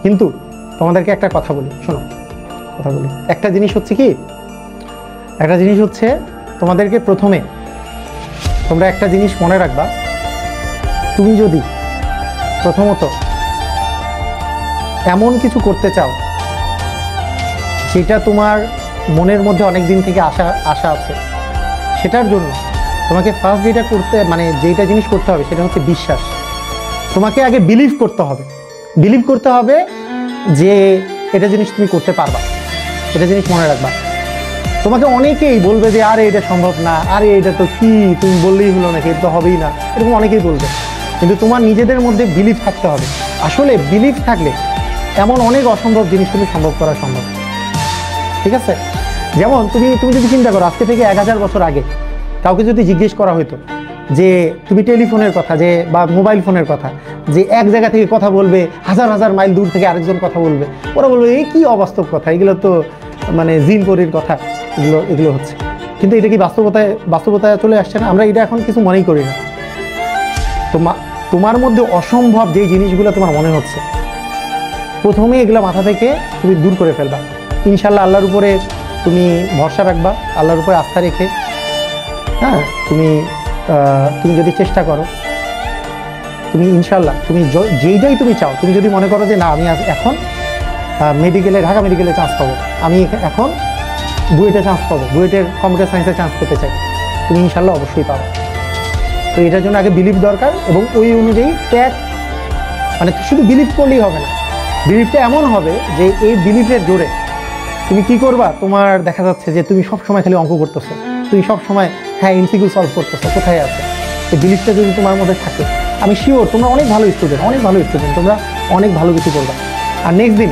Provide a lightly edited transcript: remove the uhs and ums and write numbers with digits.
কিন্তু তোমাদেরকে একটা কথা বলি, শোনো, কথা বলি। একটা জিনিস হচ্ছে কি, একটা জিনিস হচ্ছে তোমাদেরকে প্রথমে তোমরা একটা জিনিস মনে রাখবা, তুমি যদি প্রথমত এমন কিছু করতে চাও যেটা তোমার মনের মধ্যে অনেক দিন থেকে আশা আছে, সেটার জন্য তোমাকে ফার্স্ট যেটা করতে মানে যেটা জিনিস করতে হবে সেটা হচ্ছে বিশ্বাস। তোমাকে আগে বিলিভ করতে হবে, বিলিভ করতে হবে যে এটা জিনিস তুমি করতে পারবা, এটা জিনিস মনে রাখবা। তোমাকে অনেকেই বলবে যে আরে এটা সম্ভব না, আরে এটা তো কি, তুমি বললেই হলো নাকি, এটা তো হবেই না, এরকম অনেকেই বলবে। কিন্তু তোমার নিজেদের মধ্যে বিলিভ থাকতে হবে। আসলে বিলিভ থাকলে এমন অনেক অসম্ভব জিনিস তুমি সম্ভব করা সম্ভব। ঠিক আছে? যেমন তুমি যদি চিন্তা করো, আজকে থেকে 1000 বছর আগে কাউকে যদি জিজ্ঞেস করা হতো যে তুমি টেলিফোনের কথা যে বা মোবাইল ফোনের কথা, যে এক জায়গা থেকে কথা বলবে, হাজার হাজার মাইল দূর থেকে আরেকজন কথা বলবে, ওরা বলবে এই কি অবাস্তব কথা, এগুলো তো মানে জিন পরীর কথা, এগুলো হচ্ছে। কিন্তু এটা কি বাস্তবতায় চলে আসছে না? আমরা এটা এখন কিছু মনেই করি না। তোমার মধ্যে অসম্ভব যেই জিনিসগুলো তোমার মনে হচ্ছে, প্রথমে এগুলো মাথা থেকে তুমি দূর করে ফেলবা। ইনশাল্লাহ আল্লাহর উপরে তুমি ভরসা রাখবা, আল্লাহর উপরে আস্থা রেখে, হ্যাঁ, তুমি যদি চেষ্টা করো, তুমি ইনশাল্লাহ তুমি যেইটাই তুমি চাও, তুমি যদি মনে করো যে না আমি এখন ঢাকা মেডিকেলে চান্স পাবো, আমি এখন বুয়েটে চান্স পাবো, বুয়েটের কম্পিউটার সায়েন্সে চান্স পেতে চাই, তুমি ইনশাল্লাহ অবশ্যই পাবো। তো এটার জন্য আগে বিলিভ দরকার, এবং ওই অনুযায়ী মানে শুধু বিলিভ করলেই হবে না, বিলিভটা এমন হবে যে এই বিলিভের জোরে তুমি কি করবা, তোমার দেখা যাচ্ছে যে তুমি সবসময় খালি অঙ্ক করতেছো, তুমি সবসময় হ্যাঁ এমসিকিউ সলভ করতেছো, কোথায় আছে এই বিলিভটা যদি তোমার মধ্যে থাকে, আমি শিওর তোমরা অনেক ভালো স্টুডেন্ট, তোমরা অনেক ভালো কিছু করবা। আর নেক্সট দিন